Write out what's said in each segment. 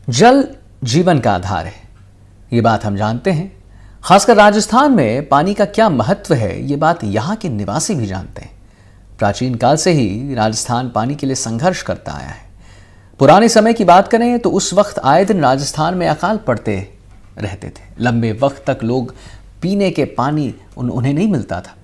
जल जीवन का आधार है, ये बात हम जानते हैं। खासकर राजस्थान में पानी का क्या महत्व है, ये बात यहाँ के निवासी भी जानते हैं। प्राचीन काल से ही राजस्थान पानी के लिए संघर्ष करता आया है। पुराने समय की बात करें तो उस वक्त आए दिन राजस्थान में अकाल पड़ते रहते थे। लंबे वक्त तक लोग पीने के पानी उन्हें नहीं मिलता था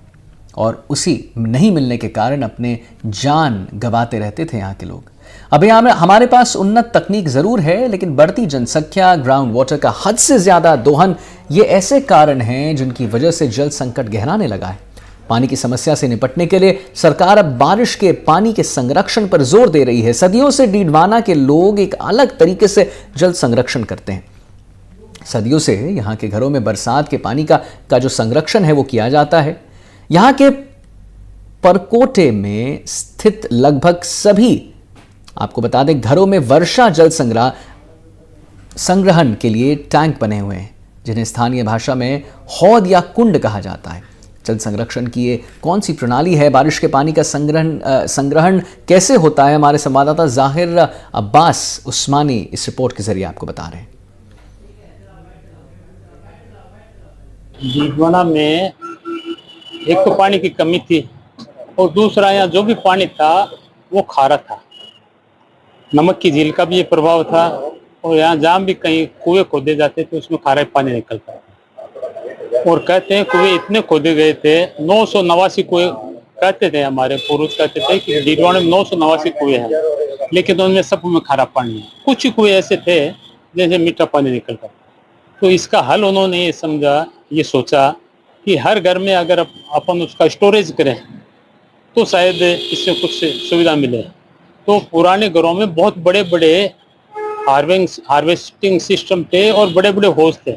और उसी नहीं मिलने के कारण अपने जान गंवाते रहते थे यहाँ के लोग। अभी हमारे पास उन्नत तकनीक जरूर है, लेकिन बढ़ती जनसंख्या, ग्राउंड वाटर का हद से ज्यादा दोहन, ये ऐसे कारण हैं जिनकी वजह से जल संकट गहराने लगा है। पानी की समस्या से निपटने के लिए सरकार अब बारिश के पानी के संरक्षण पर जोर दे रही है। सदियों से डीडवाना के लोग एक अलग तरीके से जल संरक्षण करते हैं। सदियों से यहाँ के घरों में बरसात के पानी का जो संरक्षण है वो किया जाता है। यहाँ के परकोटे में स्थित लगभग सभी, आपको बता दें, घरों में वर्षा जल संग्रहण के लिए टैंक बने हुए हैं, जिन्हें स्थानीय भाषा में हौद या कुंड कहा जाता है। जल संरक्षण की ये कौन सी प्रणाली है, बारिश के पानी का संग्रहण कैसे होता है, हमारे संवाददाता जाहिर अब्बास उस्मानी इस रिपोर्ट के जरिए आपको बता रहे हैं। डीडवाना में एक तो पानी की कमी थी और दूसरा यहाँ जो भी पानी था वो खारा था। नमक की झील का भी ये प्रभाव था और यहाँ जहाँ भी कहीं कुएं खोदे जाते थे उसमें खारा पानी निकलता था। और कहते हैं कुएं इतने खोदे गए थे, 989 कुएं, कहते थे हमारे पूर्वज कहते थे कि डीडवाना में 989 कुएं हैं, लेकिन उनमें सब में खारा पानी है। कुछ ही कुएं ऐसे थे जैसे मीठा पानी निकलता था। तो इसका हल उन्होंने ये समझा, ये सोचा कि हर घर में अगर अपन उसका स्टोरेज करें तो शायद इससे कुछ सुविधा मिले। तो पुराने घरों में बहुत बड़े बड़े हार्वेस्टिंग सिस्टम थे और बड़े बड़े हौज थे।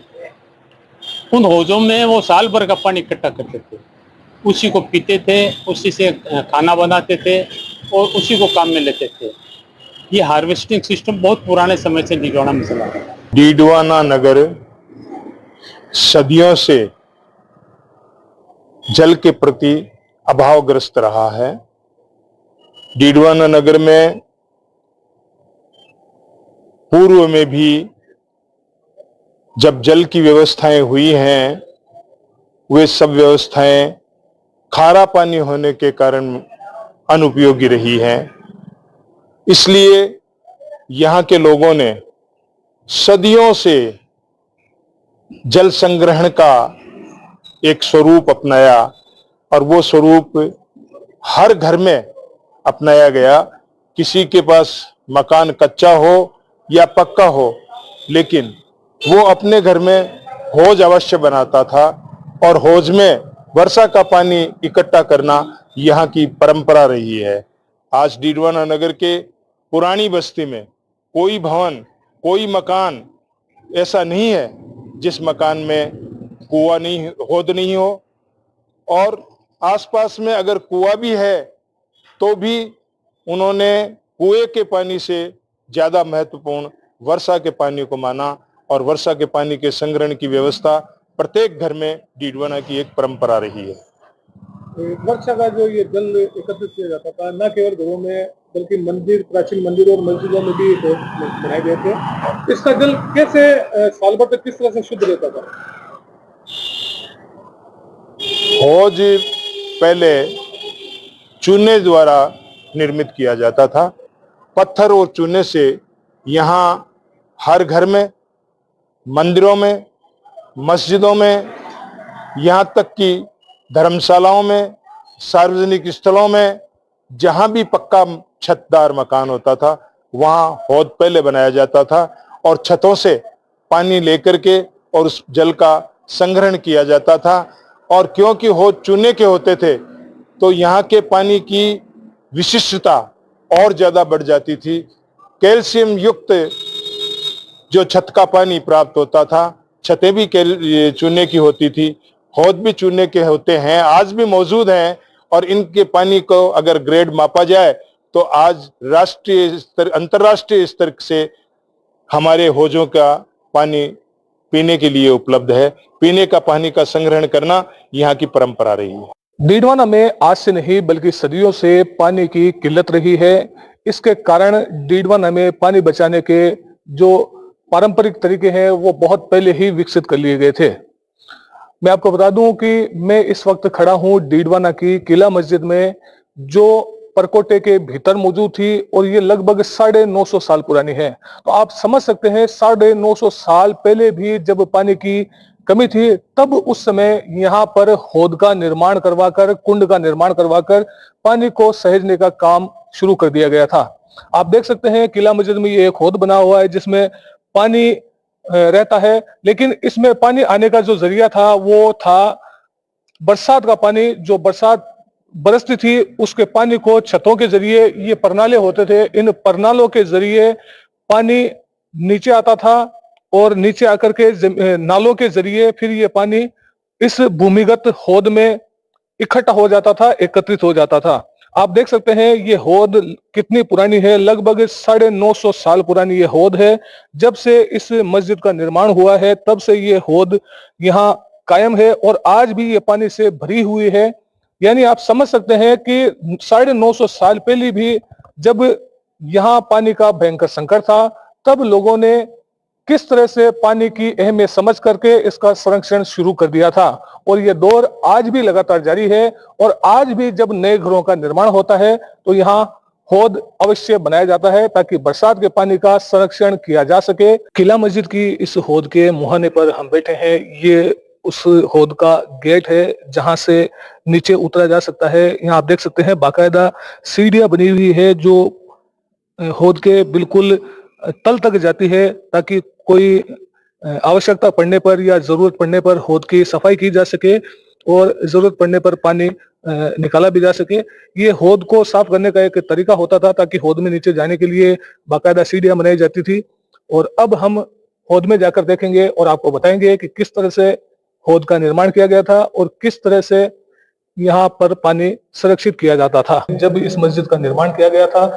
उन हौजों में वो साल भर का पानी इकट्ठा करते थे, उसी को पीते थे, उसी से खाना बनाते थे और उसी को काम में लेते थे। ये हार्वेस्टिंग सिस्टम बहुत पुराने समय से डीडवाना में चला है। डीडवाना नगर सदियों से जल के प्रति अभावग्रस्त रहा है। डीडवाना नगर में पूर्व में भी जब जल की व्यवस्थाएं हुई हैं, वे सब व्यवस्थाएं खारा पानी होने के कारण अनुपयोगी रही हैं। इसलिए यहाँ के लोगों ने सदियों से जल संग्रहण का एक स्वरूप अपनाया और वो स्वरूप हर घर में अपनाया गया। किसी के पास मकान कच्चा हो या पक्का हो, लेकिन वो अपने घर में हौज अवश्य बनाता था और हौज में वर्षा का पानी इकट्ठा करना यहाँ की परंपरा रही है। आज डीडवाना नगर के पुरानी बस्ती में कोई भवन, कोई मकान ऐसा नहीं है जिस मकान में कुआं नहीं, हौद नहीं हो। और आसपास में अगर कुआं भी है तो भी उन्होंने कुएं के पानी से ज्यादा महत्वपूर्ण वर्षा के पानी को माना और वर्षा के पानी के संग्रहण की व्यवस्था प्रत्येक घर में डीडवाना की एक परंपरा रही है। वर्षा का जो ये जल एकत्रित किया जाता था, न केवल घरों में बल्कि मंदिर, प्राचीन मंदिरों और मस्जिदों में भी बनाए गए थे। इसका जल कैसे साल भर तक किस तरह से शुद्ध रहता था? हौज पहले चूने द्वारा निर्मित किया जाता था। पत्थर और चूने से यहाँ हर घर में, मंदिरों में, मस्जिदों में, यहाँ तक कि धर्मशालाओं में, सार्वजनिक स्थलों में, जहाँ भी पक्का छतदार मकान होता था वहाँ हौद पहले बनाया जाता था और छतों से पानी लेकर के और उस जल का संग्रहण किया जाता था। और क्योंकि हौद चूने के होते थे तो यहाँ के पानी की विशिष्टता और ज्यादा बढ़ जाती थी। कैल्शियम युक्त जो छत का पानी प्राप्त होता था, छतें भी चूने की होती थी, हौद भी चूने के होते हैं, आज भी मौजूद हैं। और इनके पानी को अगर ग्रेड मापा जाए तो आज राष्ट्रीय स्तर, अंतर्राष्ट्रीय स्तर से हमारे हौजों का पानी पीने के लिए उपलब्ध है। पीने का पानी का संग्रहण करना यहाँ की परंपरा रही है। डीडवाना में आज से नहीं बल्कि सदियों से पानी की किल्लत रही है। इसके कारण डीडवाना में पानी बचाने के जो पारंपरिक तरीके हैं वो बहुत पहले ही विकसित कर लिए गए थे। मैं आपको बता दूं कि मैं इस वक्त खड़ा हूं डीडवाना की किला मस्जिद में, जो परकोटे के भीतर मौजूद थी और ये लगभग 950 साल पुरानी है। तो आप समझ सकते हैं 950 साल पहले भी जब पानी की कमी थी, तब उस समय यहाँ पर हौद का निर्माण करवाकर, कुंड का निर्माण करवाकर पानी को सहेजने का काम शुरू कर दिया गया था। आप देख सकते हैं किला मस्जिद में ये एक हौद बना हुआ है जिसमें पानी रहता है, लेकिन इसमें पानी आने का जो जरिया था वो था बरसात का पानी। जो बरसात बरसती थी उसके पानी को छतों के जरिए, ये परनाले होते थे, इन परनालों के जरिए पानी नीचे आता था और नीचे आकर के नालों के जरिए फिर ये पानी इस भूमिगत हौद में इकट्ठा हो जाता था, एकत्रित हो जाता था। आप देख सकते हैं ये हौद कितनी पुरानी है, लगभग 950 साल पुरानी ये हौद है। जब से इस मस्जिद का निर्माण हुआ है तब से ये हौद यहाँ कायम है और आज भी ये पानी से भरी हुई है। यानी आप समझ सकते हैं कि 950 साल पहले भी जब यहाँ पानी का भयंकर संकट था, तब लोगों ने किस तरह से पानी की अहमियत समझ करके इसका संरक्षण शुरू कर दिया था। और ये दौर आज भी लगातार जारी है और आज भी जब नए घरों का निर्माण होता है तो यहाँ हौद अवश्य बनाया जाता है ताकि बरसात के पानी का संरक्षण किया जा सके। किला मस्जिद की इस हौद के मुहाने पर हम बैठे हैं। ये उस हौद का गेट है जहां से नीचे उतरा जा सकता है। यहाँ आप देख सकते हैं बाकायदा सीढ़ियां बनी हुई है जो हौद के बिल्कुल तल तक जाती है ताकि कोई आवश्यकता पड़ने पर या जरूरत पड़ने पर हौद की सफाई की जा सके और जरूरत पड़ने पर पानी निकाला भी जा सके। ये हौद को साफ करने का एक तरीका होता था ताकि हौद में नीचे जाने के लिए बाकायदा सीढ़ियां बनाई जाती थी। और अब हम हौद में जाकर देखेंगे और आपको बताएंगे कि किस तरह से हौद का निर्माण किया गया था और किस तरह से यहाँ पर पानी संरक्षित किया जाता था। जब इस मस्जिद का निर्माण किया गया था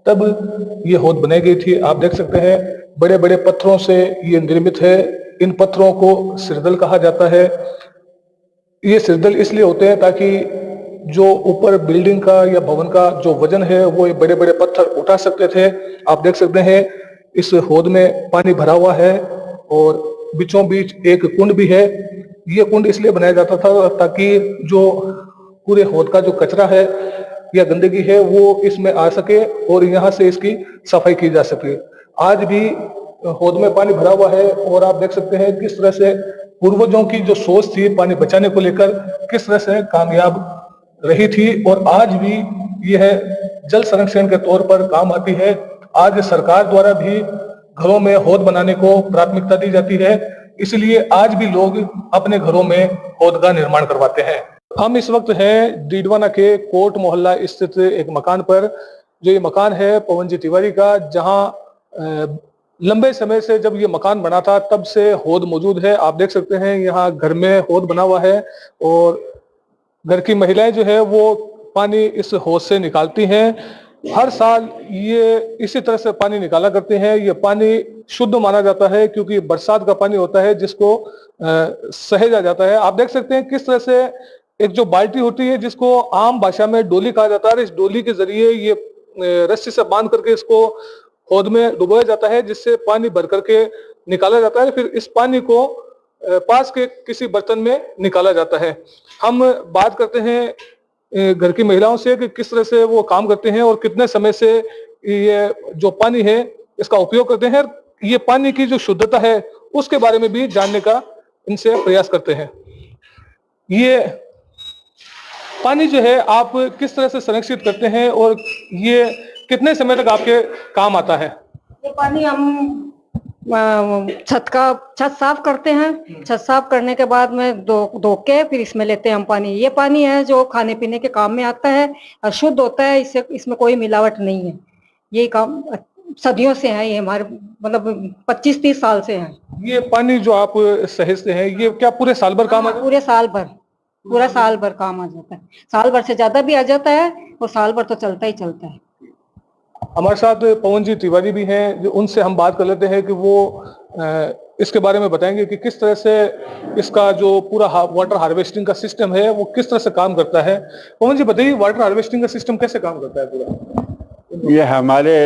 तब ये हौद बनाई गई थी। आप देख सकते हैं बड़े बड़े पत्थरों से ये निर्मित है। इन पत्थरों को सिरदल कहा जाता है। ये सिरदल इसलिए होते हैं ताकि जो ऊपर बिल्डिंग का या भवन का जो वजन है वो ये बड़े बड़े पत्थर उठा सकते थे। आप देख सकते हैं इस हौद में पानी भरा हुआ है और बीचों बीच एक कुंड भी है। ये कुंड इसलिए बनाया जाता था ताकि जो पूरे हौद का जो कचरा है या गंदगी है वो इसमें आ सके और यहाँ से इसकी सफाई की जा सके। आज भी हौद में पानी भरा हुआ है और आप देख सकते हैं किस तरह से पूर्वजों की जो सोच थी पानी बचाने को लेकर किस तरह से कामयाब रही थी और आज भी यह जल संरक्षण के तौर पर काम आती है। आज सरकार द्वारा भी घरों में हौद बनाने को प्राथमिकता दी जाती है, इसलिए आज भी लोग अपने घरों में हौद का निर्माण करवाते हैं। हम इस वक्त हैं डीडवाना के कोट मोहल्ला स्थित एक मकान पर। जो ये मकान है पवन जी तिवारी का, जहां लंबे समय से जब ये मकान बना था तब से हौद मौजूद है। आप देख सकते हैं यहाँ घर में हौद बना हुआ है और घर की महिलाएं जो है वो पानी इस हौद से निकालती हैं। हर साल ये इसी तरह से पानी निकाला करते हैं। ये पानी शुद्ध माना जाता है क्योंकि बरसात का पानी होता है जिसको सहेजा जाता है। आप देख सकते हैं किस तरह से एक जो बाल्टी होती है जिसको आम भाषा में डोली कहा जाता है, इस डोली के जरिए ये रस्सी से बांध करके इसको हौद में डुबोया जाता है जिससे पानी भर करके निकाला जाता है। फिर इस पानी को पास के किसी बर्तन में निकाला जाता है। हम बात करते हैं घर की महिलाओं से कि किस तरह से वो काम करते हैं और कितने समय से ये जो पानी है इसका उपयोग करते हैं। ये पानी की जो शुद्धता है उसके बारे में भी जानने का इनसे प्रयास करते हैं। ये पानी जो है आप किस तरह से संरक्षित करते हैं और ये कितने समय तक आपके काम आता है? ये पानी हम छत साफ करते हैं। छत साफ करने के बाद में धो के फिर इसमें लेते हैं हम पानी। ये पानी है जो खाने पीने के काम में आता है और शुद्ध होता है, इसमें कोई मिलावट नहीं है। ये काम सदियों से है, ये हमारे मतलब 25-30 साल से है। ये पानी जो आप सहेजते हैं ये क्या पूरे साल भर काम आता है? पूरा साल भर काम आ जाता है। साल भर से ज्यादा भी आ जाता है और साल भर तो चलता ही चलता है। हमारे साथ पवन जी तिवारी भी हैं, जो उनसे हम बात कर लेते हैं कि वो इसके बारे में बताएंगे कि किस तरह से इसका जो पूरा वाटर हार्वेस्टिंग का सिस्टम है वो किस तरह से काम करता है। पवन जी बताइए, वाटर हार्वेस्टिंग का सिस्टम कैसे काम करता है पूरा? ये हमारे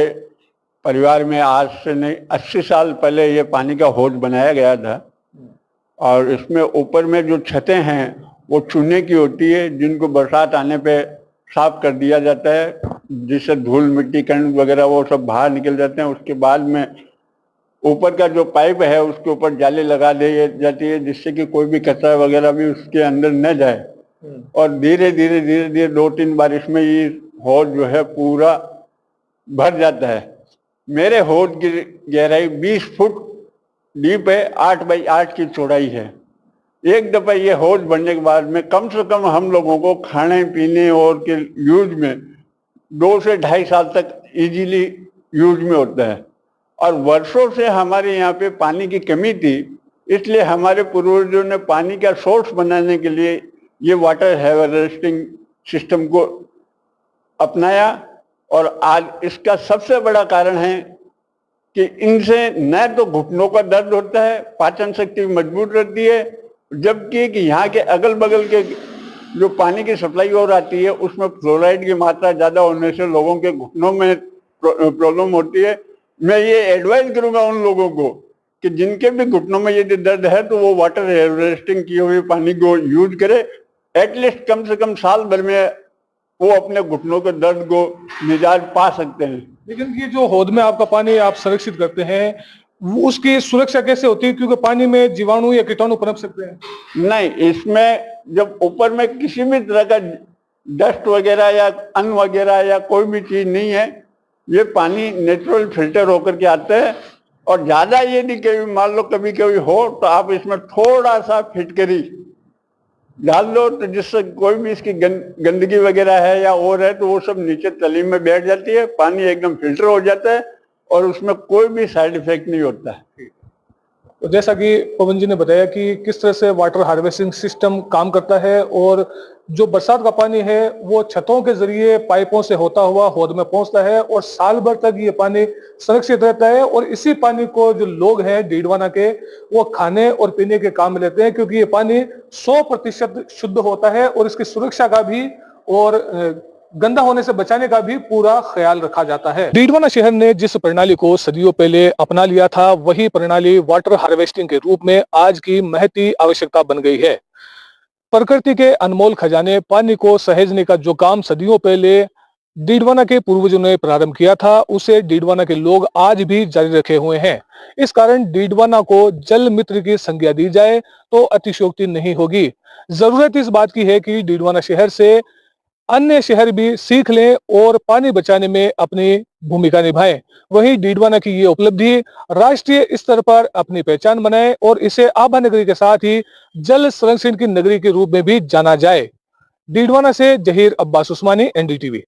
परिवार में आज से नहीं 80 साल पहले ये पानी का हौज बनाया गया था और इसमें ऊपर में जो छतें हैं वो चूने की होती है, जिनको बरसात आने पे साफ कर दिया जाता है, जिससे धूल मिट्टी कण वगैरह वो सब बाहर निकल जाते हैं। उसके बाद में ऊपर का जो पाइप है उसके ऊपर जाली लगा दी जाती है, जिससे कि कोई भी कचरा वगैरह भी उसके अंदर न जाए। और धीरे धीरे 2-3 बारिश में ये हौज जो है पूरा भर जाता है। मेरे हौज की गहराई 20 फुट डीप है, 8 बाई 8 की चौड़ाई है। एक दफा ये हौज बनने के बाद में कम से कम हम लोगों को खाने पीने और के यूज में 2 से 2.5 साल तक इजीली यूज में होता है। और वर्षों से हमारे यहाँ पे पानी की कमी थी, इसलिए हमारे पूर्वजों ने पानी का सोर्स बनाने के लिए ये वाटर हार्वेस्टिंग सिस्टम को अपनाया। और आज इसका सबसे बड़ा कारण है कि इनसे न तो घुटनों का दर्द होता है, पाचन शक्ति मजबूत रहती है, जबकि कि यहाँ के अगल बगल के जो पानी की सप्लाई और आती है उसमें फ्लोराइड की मात्रा ज़्यादा होने से लोगों के घुटनों में प्रॉब्लम होती है। मैं ये एडवाइस करूँगा उन लोगों को कि जिनके भी घुटनों में यदि दर्द है तो वो वाटर हार्वेस्टिंग किए हुए पानी को यूज करे। एटलीस्ट कम से कम साल भर में वो अपने घुटनों के दर्द को निजात पा सकते हैं। लेकिन ये जो हौद में आपका पानी आप संरक्षित करते हैं, उसकी सुरक्षा कैसे होती है? क्योंकि पानी में जीवाणु या कीटाणु पनप सकते हैं। नहीं, इसमें जब ऊपर में किसी भी तरह का डस्ट वगैरह या अन्न वगैरह या कोई भी चीज नहीं है, ये पानी नेचुरल फिल्टर होकर के आता है। और ज्यादा यदि कभी मान लो कभी कभी हो तो आप इसमें थोड़ा सा फिटकरी डाल लो, तो जिससे कोई भी इसकी गंदगी वगैरह है या और है तो वो सब नीचे तली में बैठ जाती है, पानी एकदम फिल्टर हो जाता है और उसमें कोई भी साइड इफेक्ट नहीं होता है। तो जैसा कि पवन जी ने बताया कि किस तरह से वाटर हार्वेस्टिंग सिस्टम काम करता है और जो बरसात का पानी है वो छतों के जरिए पाइपों से होता हुआ हौद में पहुंचता है और साल भर तक ये पानी सुरक्षित रहता है। और इसी पानी को जो लोग हैं डीडवाना के, वो खाने और पीने के काम में लेते हैं, क्योंकि ये पानी 100% शुद्ध होता है और इसकी सुरक्षा का भी और गंदा होने से बचाने का भी पूरा ख्याल रखा जाता है। डीडवाना शहर ने जिस प्रणाली को सदियों पहले अपना लिया था, वही प्रणाली वाटर हार्वेस्टिंग के रूप में आज की महती आवश्यकता बन गई है। प्रकृति के अनमोल खजाने पानी को सहेजने का जो काम सदियों पहले डीडवाना के पूर्वजों ने प्रारंभ किया था, उसे डीडवाना के लोग आज भी जारी रखे हुए हैं। इस कारण डीडवाना को जल मित्र की संज्ञा दी जाए तो अतिशयोक्ति नहीं होगी। जरूरत इस बात की है कि डीडवाना शहर से अन्य शहर भी सीख लें और पानी बचाने में अपनी भूमिका निभाएं। वहीं डीडवाना की ये उपलब्धि राष्ट्रीय स्तर पर अपनी पहचान बनाए और इसे आभा नगरी के साथ ही जल संरक्षण की नगरी के रूप में भी जाना जाए। डीडवाना से जहीर अब्बास उस्मानी, एनडीटीवी।